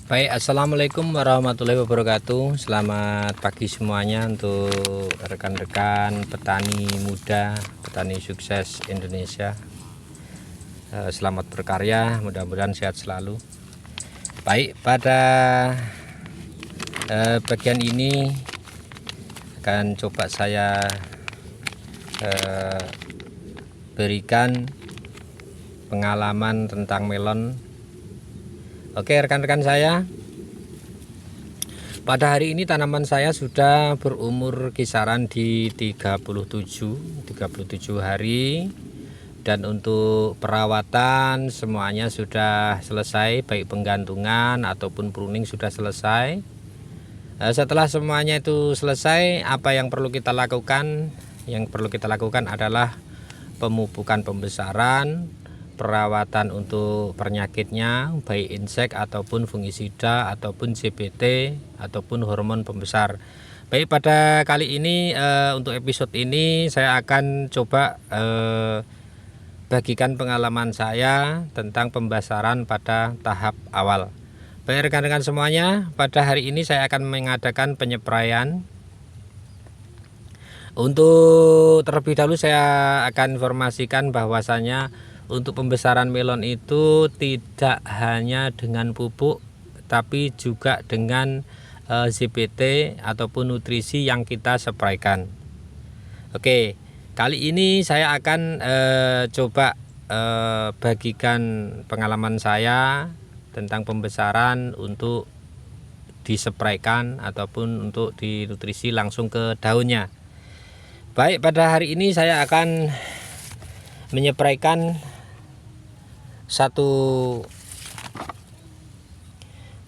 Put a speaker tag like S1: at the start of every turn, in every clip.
S1: Baik, assalamualaikum warahmatullahi wabarakatuh. Selamat pagi semuanya untuk rekan-rekan petani muda, petani sukses Indonesia. Selamat berkarya, mudah-mudahan sehat selalu. Baik, pada bagian ini akan coba saya berikan pengalaman tentang melon. Oke rekan-rekan saya, pada hari ini tanaman saya sudah berumur kisaran di 37 hari, dan untuk perawatan semuanya sudah selesai, baik penggantungan ataupun pruning sudah selesai. Setelah semuanya itu selesai, apa yang perlu kita lakukan? Yang perlu kita lakukan adalah pemupukan pembesaran, perawatan untuk penyakitnya, baik insek ataupun fungisida ataupun CBT ataupun hormon pembesar. Baik, pada kali ini untuk episode ini saya akan coba bagikan pengalaman saya tentang pembesaran pada tahap awal. Baik rekan-rekan semuanya, pada hari ini saya akan mengadakan penyepraian. Untuk terlebih dahulu saya akan informasikan bahwasanya untuk pembesaran melon itu tidak hanya dengan pupuk, tapi juga dengan CBT ataupun nutrisi yang kita spraykan. Oke, kali ini saya akan coba bagikan pengalaman saya tentang pembesaran untuk dispraykan ataupun untuk dinutrisi langsung ke daunnya. Baik, pada hari ini saya akan menyepraikan satu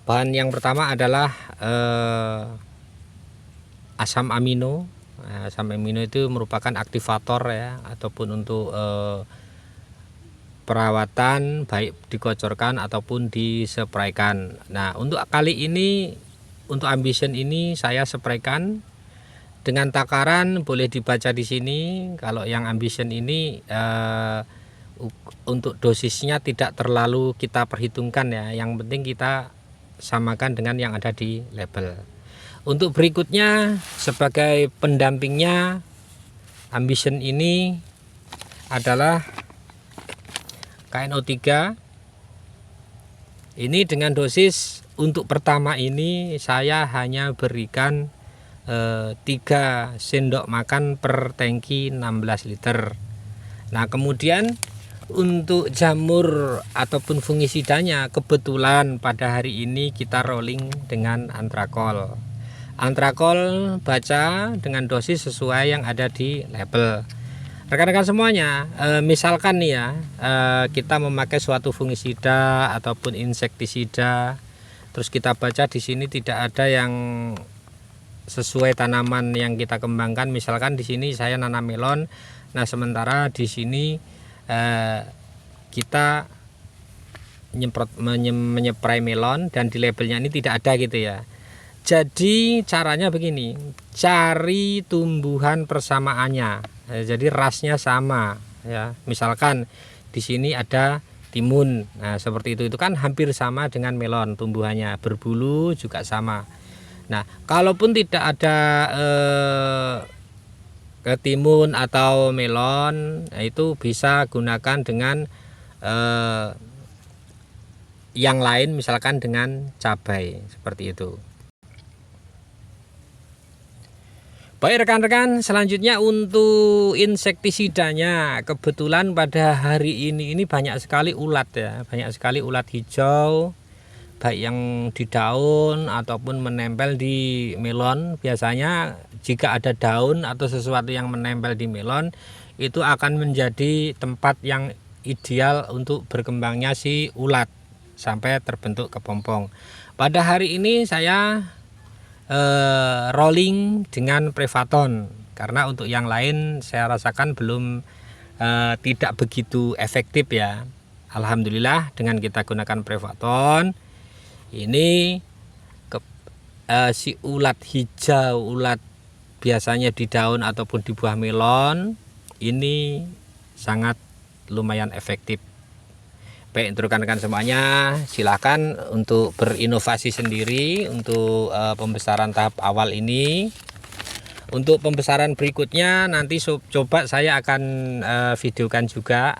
S1: bahan. Yang pertama adalah asam amino. Asam amino itu merupakan aktivator ya, ataupun untuk perawatan baik dikocorkan ataupun dispraykan. Nah, untuk kali ini, untuk Ambition ini saya spraykan dengan takaran, boleh dibaca di sini. Kalau yang Ambition ini untuk dosisnya tidak terlalu kita perhitungkan ya, yang penting kita samakan dengan yang ada di label. Untuk berikutnya sebagai pendampingnya Ambition ini adalah KNO3. Ini dengan dosis untuk pertama ini saya hanya berikan 3 sendok makan per tangki 16 liter. Nah, kemudian untuk jamur ataupun fungisidanya, kebetulan pada hari ini kita rolling dengan antrakol. Antrakol baca dengan dosis sesuai yang ada di label. Rekan-rekan semuanya, misalkan nih ya, kita memakai suatu fungisida ataupun insektisida, terus kita baca di sini tidak ada yang sesuai tanaman yang kita kembangkan. Misalkan di sini saya nanam melon, nah sementara di sini kita menyeprai melon dan di labelnya ini tidak ada gitu ya. Jadi caranya begini, cari tumbuhan persamaannya. Jadi rasnya sama ya. Misalkan di sini ada timun. Nah, seperti itu kan hampir sama dengan melon tumbuhannya, berbulu juga sama. Nah, kalaupun tidak ada ketimun atau melon, itu bisa gunakan dengan yang lain, misalkan dengan cabai seperti itu. Baik rekan-rekan, selanjutnya untuk insektisidanya, kebetulan pada hari ini banyak sekali ulat ya, banyak sekali ulat hijau, baik yang di daun ataupun menempel di melon. Biasanya jika ada daun atau sesuatu yang menempel di melon, itu akan menjadi tempat yang ideal untuk berkembangnya si ulat sampai terbentuk kepompong. Pada hari ini saya rolling dengan Prevaton, karena untuk yang lain saya rasakan belum tidak begitu efektif ya. Alhamdulillah dengan kita gunakan Prevaton ini si ulat hijau, ulat biasanya di daun ataupun di buah melon ini sangat lumayan efektif. Baik, untuk rekan-rekan semuanya, silakan untuk berinovasi sendiri untuk pembesaran tahap awal ini. Untuk pembesaran berikutnya nanti coba saya akan videokan juga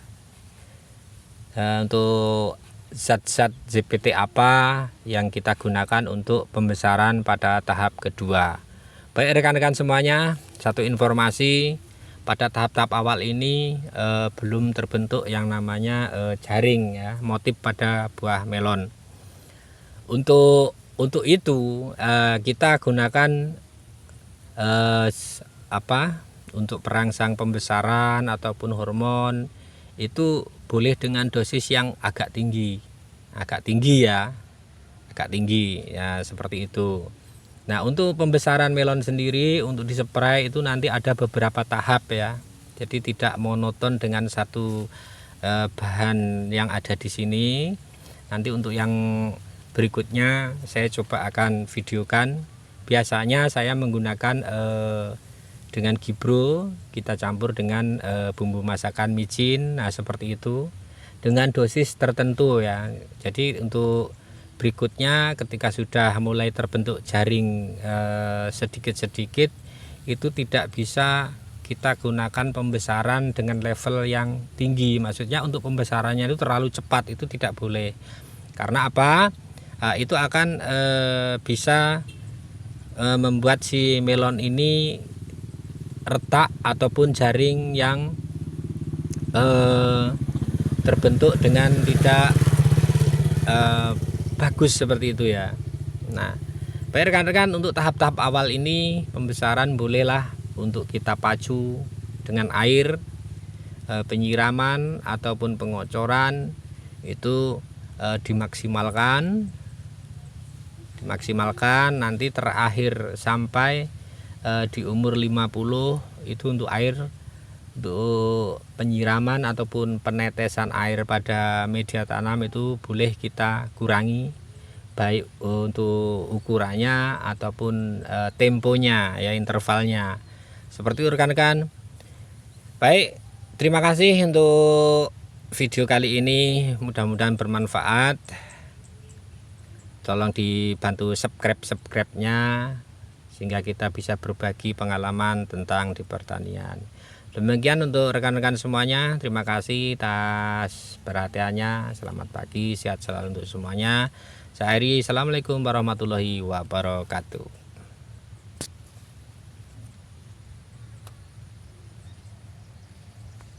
S1: untuk zat-zat ZPT apa yang kita gunakan untuk pembesaran pada tahap kedua. Baik rekan-rekan semuanya, satu informasi, pada tahap-tahap awal ini belum terbentuk yang namanya jaring ya, motif pada buah melon. Untuk itu kita gunakan untuk perangsang pembesaran ataupun hormon itu boleh dengan dosis yang agak tinggi ya, seperti itu. Nah, untuk pembesaran melon sendiri untuk dispray itu nanti ada beberapa tahap ya, jadi tidak monoton dengan satu bahan yang ada di sini. Nanti untuk yang berikutnya saya coba akan videokan. Biasanya saya menggunakan dengan Gibro, kita campur dengan bumbu masakan micin, nah seperti itu, dengan dosis tertentu ya. Jadi untuk berikutnya ketika sudah mulai terbentuk jaring sedikit-sedikit, itu tidak bisa kita gunakan pembesaran dengan level yang tinggi. Maksudnya untuk pembesarannya itu terlalu cepat, itu tidak boleh. Karena apa? Itu akan bisa membuat si melon ini retak ataupun jaring yang terbentuk dengan tidak bagus seperti itu ya. Nah, baik rekan-rekan, untuk tahap-tahap awal ini pembesaran bolehlah untuk kita pacu dengan air, penyiraman ataupun pengocoran itu dimaksimalkan nanti terakhir sampai di umur 50 itu untuk air, untuk penyiraman ataupun penetesan air pada media tanam itu boleh kita kurangi, baik untuk ukurannya ataupun temponya ya, intervalnya, seperti itu rekan-rekan. Baik, terima kasih untuk video kali ini, mudah-mudahan bermanfaat. Tolong dibantu subscribe-nya sehingga kita bisa berbagi pengalaman tentang di pertanian. Demikian untuk rekan-rekan semuanya, terima kasih atas perhatiannya. Selamat pagi, sehat selalu untuk semuanya. Saya Heri, assalamualaikum warahmatullahi wabarakatuh.